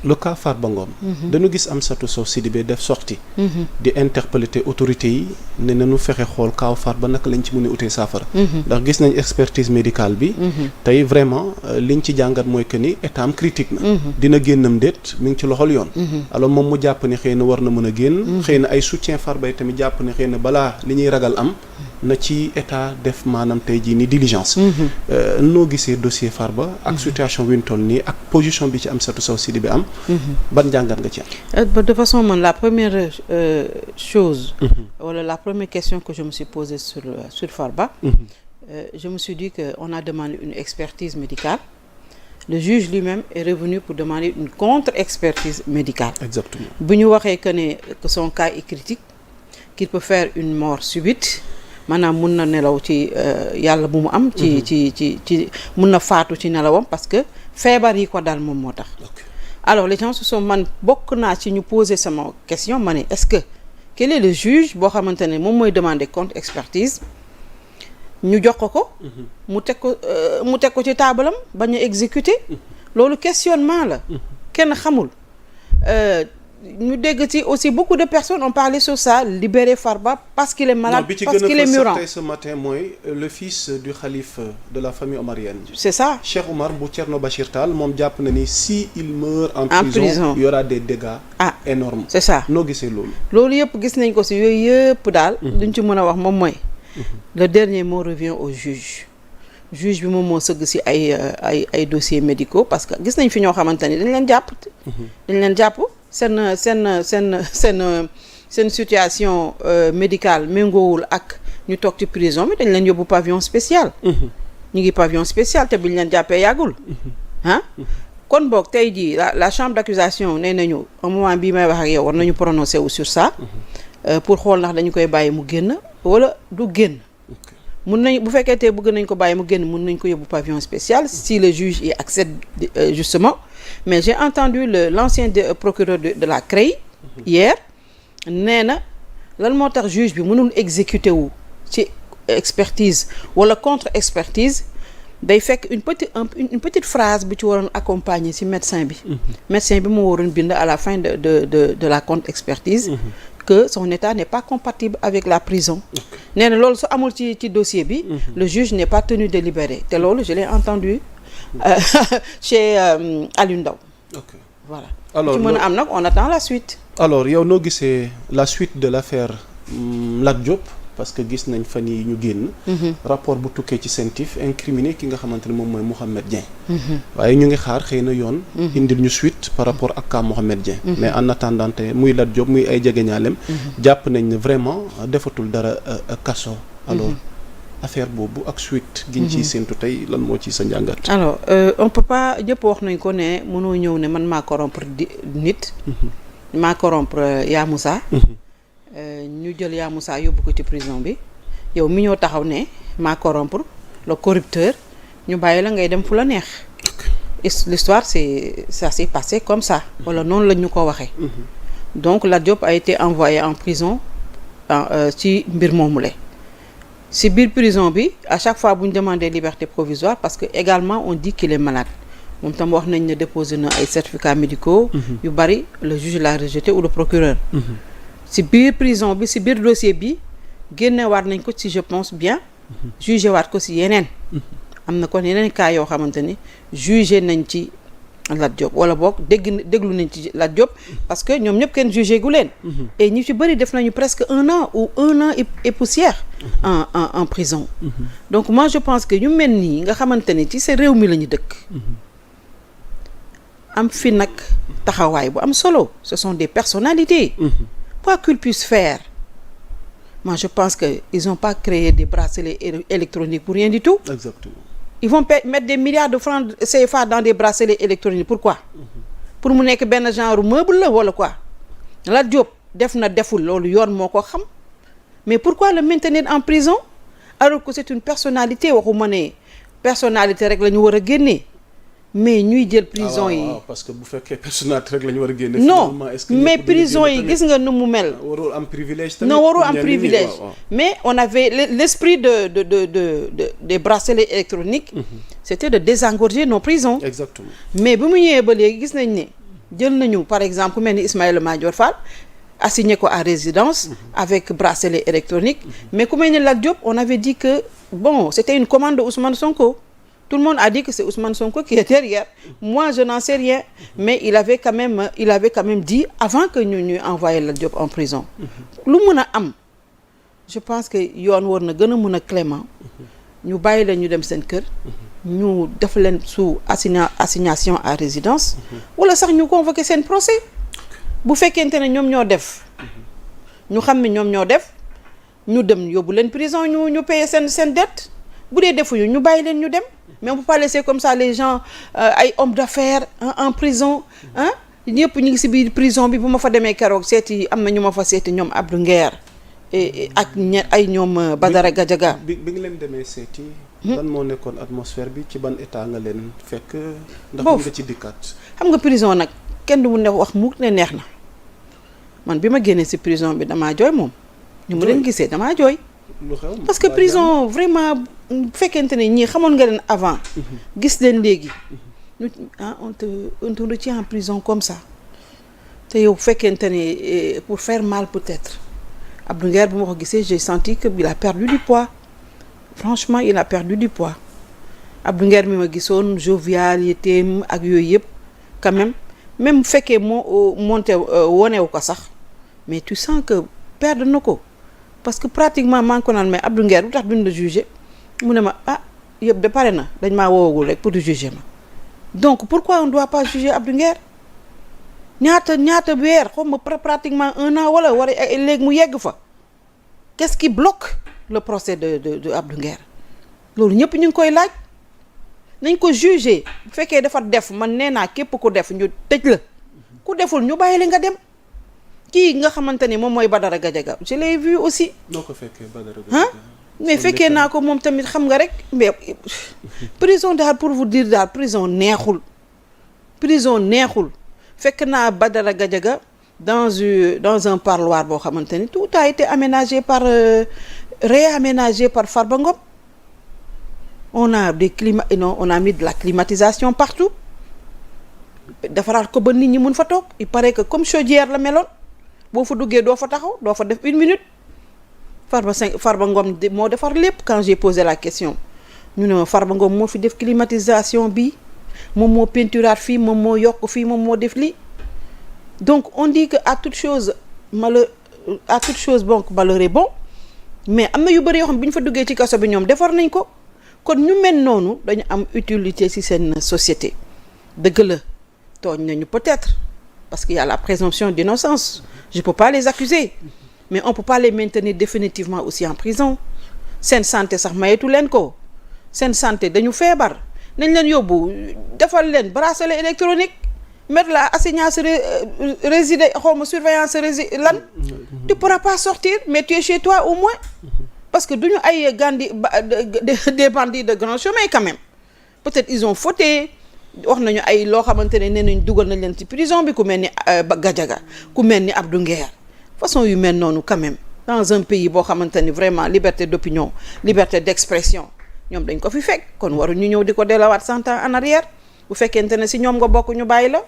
le cas Farba Ngom. dañu gis Amsatou Sow Sidibé def sortie di interpeller autorités yi ne nañu fexe xool kaaw Farba naka lañ ci mën a utee saafara. ndax gis nañ expertise médicale bi. tey vraiment liñ ci jàngat mooy que ni état am critique na. dina génnam déet mi ngi ci loxol yoon. alors moom mu jàpp ni xëy na war na mën a génn. xëy na ay soutien Farba yi tamit jàpp ne xëy na balaa li ñuy ragal am. na ci état def maanaam tey jii ni diligence. noo gisee dossier Farba ak situation wi ñu toll nii ak position bi ci Amsatou Sow Sidibé am. ban jàngat nga ci am. De façon man la première chose. wala la première question que je me suis posée sur Farba. Je me suis dit que on a demandé une expertise médicale. Le juge lui-même est revenu pour demander une contre-expertise médicale. Exactement. bu ñu waxee que son cas est critique qu'il peut faire une mort subite. maanaam mun na nelaw ci yàlla bu mu am. ci mun na faatu ci nelawam parce que feebar yi ko daal moom moo tax. alors les gens se sont man bokk naa ci ñu poser sama question ma ne est-ce que quel est le juge boo xamante ne moom mooy demander contre-expertise ñu jox ko. mu teg ko ci taabalam bañ a exécuter. loolu questionnement la. kenn xamul. ñu dégg ci aussi beaucoup de personnes ont parlé sur ça libérer Farba parce qu'il est malade parce qu'il est mourant. ce matin mooy le fils du khalife de la famille omarienne. c'est ça Cheikh Oumar bu Thierno Bachir Tall moom jàpp na ni si il meurt en prison il y aura des dégâts énormes. c'est ça noo gisee loolu. loolu yëpp gis nañ ko ci yooyu yëpp daal. duñ ci mën a wax moom mooy. le dernier mot revient au juge bi moom moo sëgg ci ay dossiers médicaux parce que gis nañ fi ñoo xamante ni dañ leen jàpp. seen situation médicale méngoowul ak ñu toog ci prison bi dañ leen yóbbu pavillon spécial. ñu ngi pavillon spécial te biñ leen jàppee yàggul. kon boog tey jii la chambre d'accusation nee nañu au moment bii may wax ak yow war nañu prononcer wu sur ça. pour xool ndax dañu koy bàyyi mu génn wala du génn. mun nañ bu fekkee te bëgg nañ ko bàyyi mu génn mun nañ ko yóbbu pavillon spécial si le juge y accède justement. mais j'ai entendu l'ancien procureur de la CREI hier nee na lan moo tax juge bi mënul exécuter wu ci expertise wala contre-expertise day fekk une petite phrase bu ci waroon accompagner ci médecin bi. médecin bi moo waroon bind à la fin de la contre-expertise. que son état n'est pas compatible avec la prison. nee na loolu su amul ci dossier bi. le juge n'est pas tenu de libérer te loolu je l'ai entendu. chez Aliou Ndao. ok voilà. alors ci mën a am nag on attend la suite. alors yow noo gisee la suite de l'affaire Lat Diop parce que gis nañ fan yi ñu génn. rapport bu tukkee ci CENTIF incriminé ki nga xamante ne moom mooy Mouhamed Dieng. waaye ñu ngi xaar xëy na yoon. indil ñu suite par rapport ak cas Mouhamed Dieng. mais en attendant te muy Lat Diop muy ay jegeñaaleem. jàpp nañ ne vraiment defatul dara kaso. alors. affaire boobu ak suite giñ ciy séntu tey lan moo ci sa njàngat. alors on peut pas ñëpp wax nañ ko ne mënoo ñëw ne man maa corrompre nit. maa corrompre Ya Moussa. ñu jël Ya Moussa yóbbu ko ci prison bi yow mi ñoo taxaw ne maa corrompre le corrupteur ñu bàyyi la ngay dem fu la neex. l'histoire ça s'est passé comme ça. wala noonu lañ ñu ko waxee. donc Lat Diop a été envoyé en prison ci mbir moomule. si biir prison bi à chaque fois bu ñu demandé liberté provisoire parce que également on dit qu'il est malade moom tam wax nañ ne déposé na ay certificats médicaux. yu bari le juge l'a rejeté ou le procureur. si biir prison bi si biir dossier bi génnewaat nañ ko ci je pense bien. jugé waat ko si yeneen. am na kon yeneen cas yoo xamante ni jugé nañ ci Lat Diop wala boog déglu nañ ci Lat Diop parce que ñoom ñëpp kenn jugé gu leen. et ñi ci bëri def nañu presque 1 an ou 1 an et poussière. en prison. donc moi je pense que ñu mel nii nga xamante ni ci sa réew mi la ñu dëkk. am fi nag taxawaay bu am solo ce sont des personnalités. quoi qu'ils puissent faire moi je pense que ils ont pas créé des bracelets électroniques pour rien du tout. exactement. ils vont mettre des milliards de francs CFA dans des bracelets électroniques pourquoi. pour mu nekk benn genre meuble la wala quoi. Lat Diop def na deful loolu yoon moo ko xam mais pourquoi le maintenir en prison alors que c'est une personnalité waxuma ne personnalité rek la ñu war a génnee mais ñuy jël prison yi. parce que bu fekkee personnalité rek la ñu war a génne. non mais prison yi gis nga nu mu mel. warul am privilège tamit. non warul am privilège mais on avait l'esprit des bracelets électroniques. C'était de désengorger nos prisons. exactement mais bu mu ñëwee ba léegi gis nañ ne jël nañu par exemple ku mel ni Ismaïla Madior Fall assigné ko à résidence avec bracelet électronique mais ku mel ni Lat Diop on avait dit que bon c'était une commande de Ousmane Sonko. Tout le monde a dit que c'est Ousmane Sonko qui est derrière. Moi, je n'en sais rien. Mais il avait quand même dit, avant que nous envoyions Lat Diop en prison, lu mën a am je pense que yoon war na gën a mën a clément ñu bàyyi leen ñu dem seen kër ñu def leen sous assignation à résidence wala sax ñu convoquer seen procès bu fekkente ne ñoom ñoo def ñu xam ne ñoom ñoo def ñu dem yóbbu leen prison ñu payer seen dette bu dee defuñu ñu bàyyi leen ñu dem mais on peut pas laisser comme ça les gens ay hommes d'affaires en prison ñëpp ñu ngi ci biir prison bi bu ma fa demee keroog seeti am na ñu ma fa seeti ñoom Abdou Nguer ak ay ñoom Badara Gadiaga bi nga leen demee seeti lan moo nekkoon atmosphère bi ci ban état nga leen fekk ndax nga ci dikkaat xam nga prison nag kenn du mu ne wax mu ne neex na man bi ma génnee ci prison bi damaa jooy moom ñu mu leen gisee damaa jooy lu xew parce que prison vraiment fekkente ne ñii xamoon nga leen avant gis leen léegi on te retient en prison comme ça te yow fekkente ne pour faire mal peut-être Abdou Nguer bu ma ko gisee j'ai senti que il a perdu du poids franchement il a perdu du poids Abdou Nguer mi ma gisoon jovialité ak yooyu yëpp quand même bu fekkee moo monté wonewu ko sax mais tu sens que perdre na ko parce que pratiquement maa ngi ko naan mais Abdou Nguer lu tax duñ la juger mu ne ma yëpp de pare na dañ maa woowagul rek pour du juger ma donc pourquoi on doit pas juger Abdou Nguer ñaata weer xaw ma pratiquement 1 an wala léegi mu yegg fa qu'est-ce qui bloque le procès de Abdou Nguer loolu ñëpp ñu ngi koy laaj nañ ko juger bu fekkee dafa def man nee naa képp ku def ñu tëj la ku deful ñu bàyyi la nga dem kii nga xamante ni moom mooy Badara Gadiaga je l'ai vu aussi. noo ko fekkee Badara Gadiaga mais fekkee naa ko moom tamit xam nga rek mais prison daal pour vous dire daal prison neexul fekk naa Badara Gadiaga dans un parloir boo xamante ni tout a été réaménagé par Farba Ngom on a mis de la climatisation partout defaraat ko ba nit ñi mun fa toog il paraît que comme chaudière la meloon boo fa duggee doo fa taxaw doo fa def 1 minute Farba Ngom moo defar lépp quand j'ai posé la question ñu ne Farba Ngom moo fi def climatisation bi moom moo peinturaat fii moom moo yokk fii moom moo def lii donc on dit que à toute chose malheur est bon mais am na yu bëri yoo xam bi ñu fa duggee ci kaso bi ñoom defar nañ ko kon ñu mel noonu dañu am utilité ci seen société dëgg la tooñ nañu peut-être parce qu'il y a la présomption d'innocence je peux pas les accuser mais on peut pas les maintenir définitivement aussi en prison seen santé sax mayetu leen ko seen santé dañu feebar nañ leen yóbbu defal leen bracelet électronique mettre la assignance résidé xawma surveillance lan tu pourras pas sortir mais tu es chez toi au moins parce que duñu ay des bandits de grand chemin quand même peut-être ils ont fauté wax nañu ay loo xamante ne nee nañ dugal nañ leen ci prison bi ku mel ni Gadiaga ku mel ni Abdou Nguer façon yu mel noonu quand même dans un pays boo xamante ni vraiment liberté d'opinion liberté d'expression ñoom dañ ko fi fekk kon waru ñu ñëw di ko delluwaat 100 ans en arrière bu fekkente ne si ñoom nga bokk ñu bàyyi la